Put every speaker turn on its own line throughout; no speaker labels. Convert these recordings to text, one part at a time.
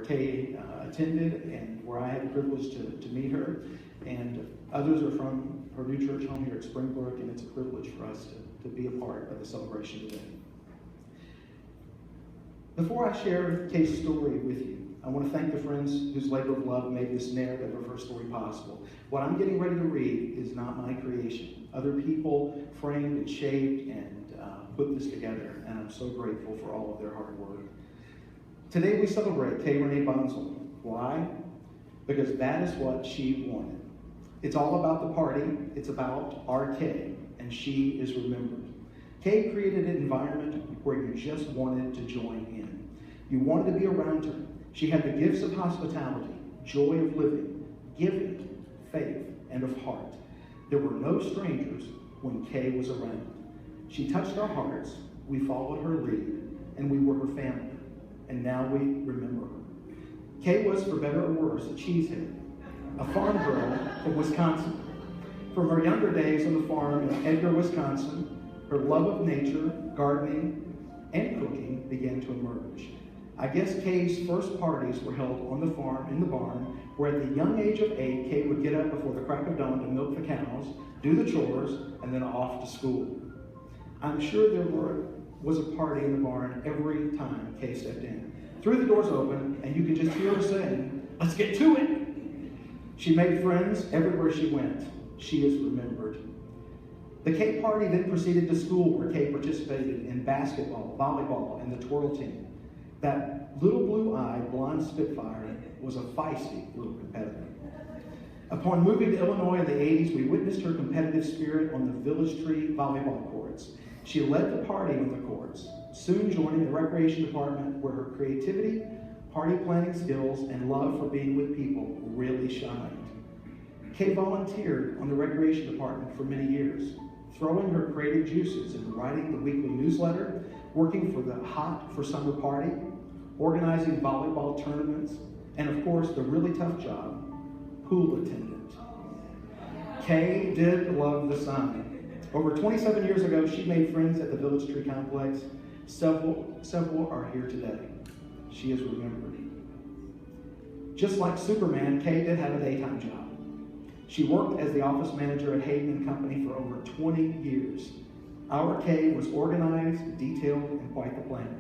Kay attended and where I had the privilege to meet her. And others are from her new church home here at Springbrook, and it's a privilege for us to be a part of the celebration today. Before I share Kay's story with you, I want to thank the friends whose labor of love made this narrative of her story possible. What I'm getting ready to read is not my creation. Other people framed and shaped and put this together, and I'm so grateful for all of their hard work. Today we celebrate Kay Renae Bonsall. Why? Because that is what she wanted. It's all about the party. It's about our Kay, and she is remembered. Kay created an environment where you just wanted to join in. You wanted to be around her. She had the gifts of hospitality, joy of living, giving, faith, and of heart. There were no strangers when Kay was around. She touched our hearts, we followed her lead, and we were her family. And now we remember her. Kay was, for better or worse, a cheesehead, a farm girl from Wisconsin. From her younger days on the farm in Edgar, Wisconsin, her love of nature, gardening, and cooking began to emerge. I guess Kay's first parties were held on the farm in the barn, where at the young age of 8, Kay would get up before the crack of dawn to milk the cows, do the chores, and then off to school. I'm sure there was a party in the barn every time Kay stepped in. Threw the doors open, and you could just hear her saying, "Let's get to it!" She made friends everywhere she went. She is remembered. The Kay party then proceeded to school, where Kay participated in basketball, volleyball, and the twirl team. That little blue-eyed blonde spitfire was a feisty little competitor. Upon moving to Illinois in the 80s, we witnessed her competitive spirit on the Village Tree volleyball courts. She led the party on the courts, soon joining the recreation department, where her creativity, party planning skills, and love for being with people really shined. Kay volunteered on the recreation department for many years, throwing her creative juices into writing the weekly newsletter, working for the Hot for Summer party, organizing volleyball tournaments, and of course, the really tough job, pool attendant. Kay did love the sun. Over 27 years ago, she made friends at the Village Tree Complex. Several are here today. She is remembered. Just like Superman, Kay did have a daytime job. She worked as the office manager at Hayden & Company for over 20 years. Our Kay was organized, detailed, and quite the planner.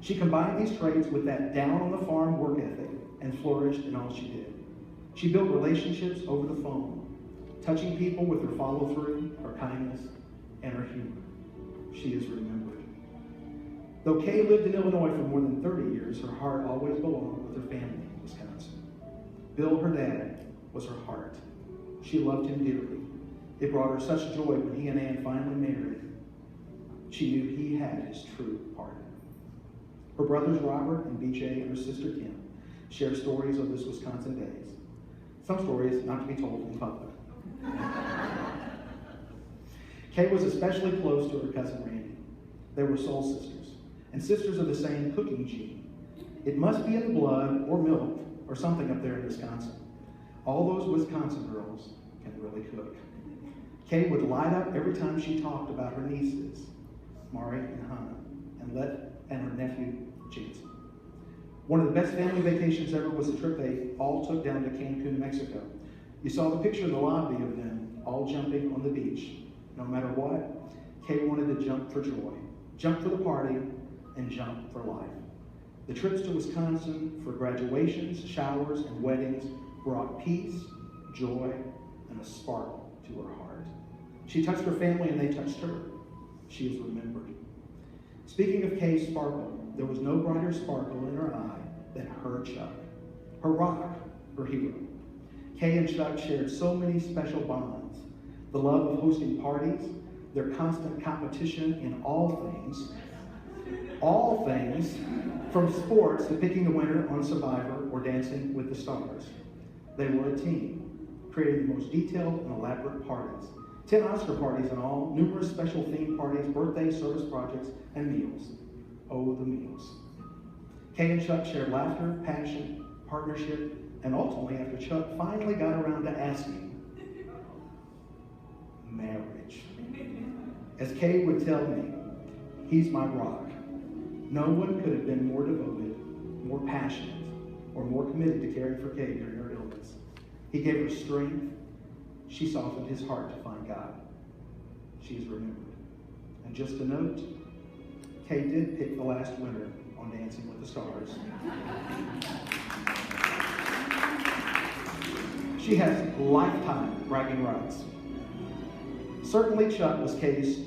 She combined these traits with that down-on-the-farm work ethic and flourished in all she did. She built relationships over the phone, touching people with her follow-through, her kindness, and her humor. She is remembered. Though Kay lived in Illinois for more than 30 years, her heart always belonged with her family in Wisconsin. Bill, her dad, was her heart. She loved him dearly. It brought her such joy when he and Ann finally married. She knew he had his true partner. Her brothers Robert and BJ and her sister Kim share stories of this Wisconsin days. Some stories not to be told in public. Kay was especially close to her cousin Randy. They were soul sisters, and sisters of the same cooking gene. It must be in the blood or milk or something up there in Wisconsin. All those Wisconsin girls can really cook. Kay would light up every time she talked about her nieces, Mari and Hannah, and her nephew, Jansen. One of the best family vacations ever was a trip they all took down to Cancun, Mexico. You saw the picture in the lobby of them all jumping on the beach. No matter what, Kay wanted to jump for joy, jump for the party, and jump for life. The trips to Wisconsin for graduations, showers, and weddings brought peace, joy, and a sparkle to her heart. She touched her family and they touched her. She is remembered. Speaking of Kay's sparkle, there was no brighter sparkle in her eye than her Chuck, her rock, her hero. Kay and Chuck shared so many special bonds. The love of hosting parties, their constant competition in all things, from sports to picking the winner on Survivor or Dancing with the Stars. They were a team, creating the most detailed and elaborate parties. 10 Oscar parties in all, numerous special themed parties, birthdays, service projects, and meals. Oh, the meals. Kay and Chuck shared laughter, passion, partnership, and ultimately, after Chuck finally got around to asking, marriage. As Kay would tell me, he's my rock. No one could have been more devoted, more passionate, or more committed to caring for Kay during her illness. He gave her strength. She softened his heart to find God. She is remembered. And just a note, Kay did pick the last winner on Dancing with the Stars. She has lifetime bragging rights. Certainly Chuck was Kay's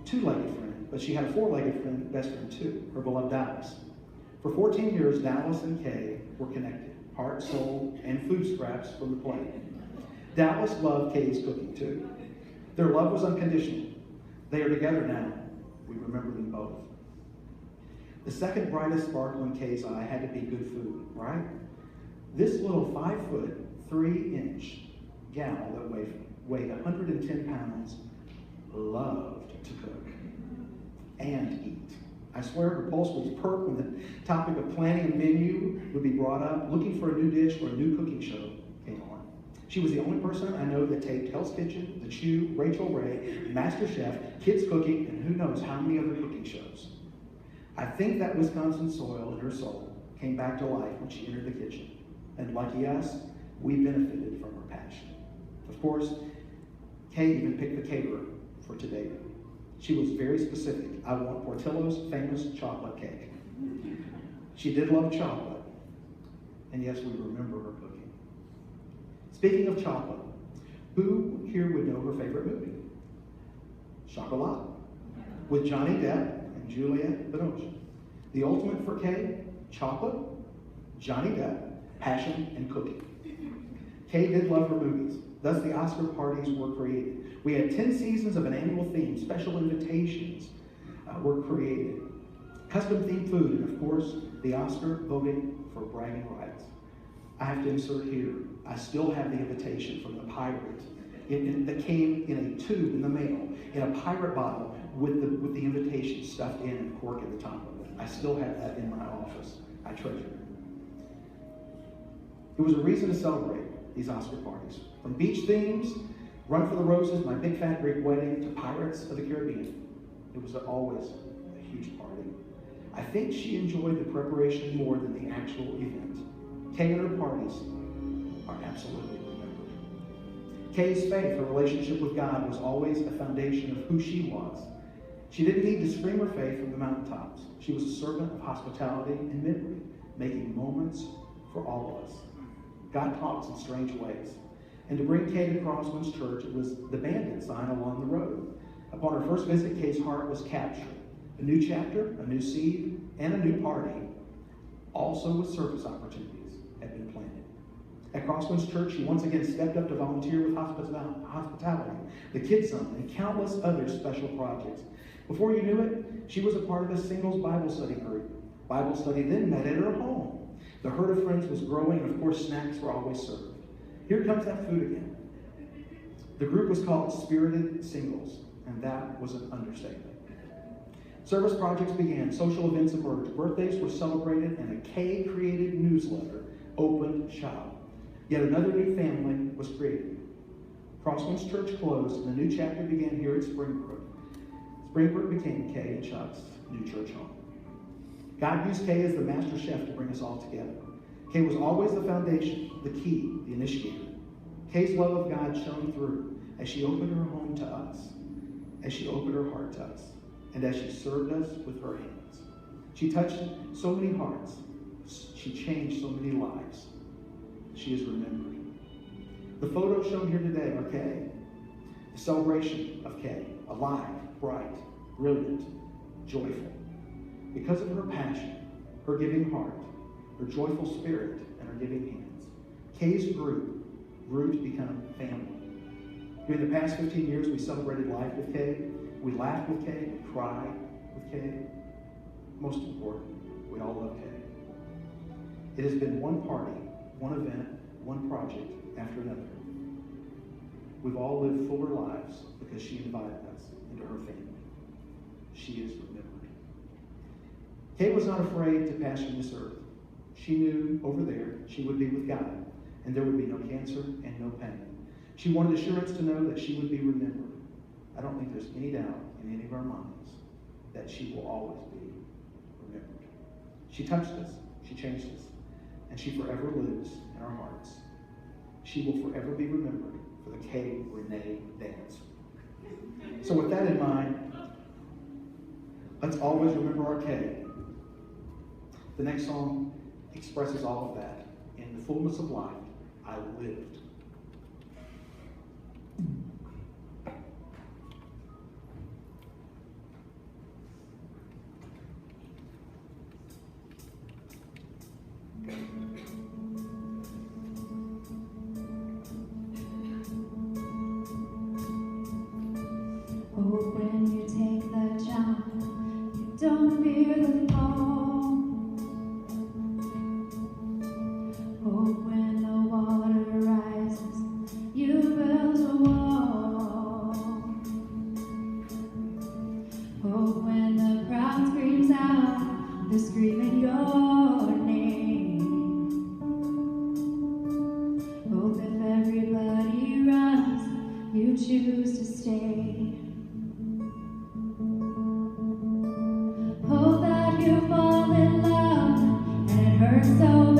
two-legged friend, but she had a four-legged friend, best friend too, her beloved Dallas. For 14 years, Dallas and Kay were connected, heart, soul, and food scraps from the plate. Dallas loved Kay's cooking too. Their love was unconditional. They are together now. We remember them both. The second brightest spark in Kay's eye had to be good food, right? This little 5'3" gal that weighed 110 pounds loved to cook and eat. I swear her pulse would perk when the topic of planning a menu would be brought up, looking for a new dish or a new cooking show came on. She was the only person I know that taped Hell's Kitchen, The Chew, Rachel Ray, Master Chef, Kids Cooking, and who knows how many other cooking shows. I think that Wisconsin soil in her soul came back to life when she entered the kitchen. And lucky us, we benefited from her passion. Of course, Kay even picked the caterer for today. She was very specific. I want Portillo's famous chocolate cake. She did love chocolate. And yes, we remember her cooking. Speaking of chocolate, who here would know her favorite movie? Chocolat, with Johnny Depp and Juliette Binoche. The ultimate for Kay, chocolate, Johnny Depp, passion, and cooking. Kay did love her movies. Thus, the Oscar parties were created. We had 10 seasons of an annual theme. Special invitations were created. Custom-themed food, and of course, the Oscar voting for bragging rights. I have to insert here, I still have the invitation from the pirate that came in a tube in the mail, in a pirate bottle with the invitation stuffed in and cork at the top of it. I still have that in my office. I treasure it. It was a reason to celebrate these Oscar parties. From beach themes, Run for the Roses, My Big Fat Greek Wedding, to Pirates of the Caribbean. It was always a huge party. I think she enjoyed the preparation more than the actual event. Kay and her parties are absolutely remembered. Kay's faith, her relationship with God, was always a foundation of who she was. She didn't need to scream her faith from the mountaintops. She was a servant of hospitality and memory, making moments for all of us. God talks in strange ways. And to bring Kay to Crosswinds Church, it was the bandit sign along the road. Upon her first visit, Kay's heart was captured. A new chapter, a new seed, and a new party, also with service opportunities, had been planted. At Crosswinds Church, she once again stepped up to volunteer with hospitality, the Kids Zone, and countless other special projects. Before you knew it, she was a part of a singles Bible study group. Bible study then met at her home. The herd of friends was growing, and of course, snacks were always served. Here comes that food again. The group was called Spirited Singles, and that was an understatement. Service projects began, social events emerged, birthdays were celebrated, and a Kay-created newsletter opened shop. Yet another new family was created. Crosswinds Church closed, and a new chapter began here at Springbrook. Springbrook became Kay and Chuck's new church home. God used Kay as the master chef to bring us all together. Kay was always the foundation, the key, the initiator. Kay's love of God shone through as she opened her home to us, as she opened her heart to us, and as she served us with her hands. She touched so many hearts. She changed so many lives. She is remembered. The photos shown here today are Kay. The celebration of Kay, alive, bright, brilliant, joyful. Because of her passion, her giving heart, her joyful spirit, and her giving hands, Kay's group grew to become family. During the past 15 years, we celebrated life with Kay. We laughed with Kay, we cried with Kay. Most important, we all love Kay. It has been one party, one event, one project after another. We've all lived fuller lives because she invited us into her family. She is remembered. Kay was not afraid to pass from this earth. She knew over there she would be with God, and there would be no cancer and no pain. She wanted assurance to know that she would be remembered. I don't think there's any doubt in any of our minds that she will always be remembered. She touched us, she changed us, and she forever lives in our hearts. She will forever be remembered for the K Renae dance. So with that in mind, let's always remember our K. The next song expresses all of that. In the fullness of life, I lived.
Oh, when you take the jump, you don't fear the fall. Oh, when the water rises, you build a wall. Oh, when the crowd screams out, they're screaming your name. Oh, if everybody runs, you choose to stay. Hope that you fall in love, and it hurts so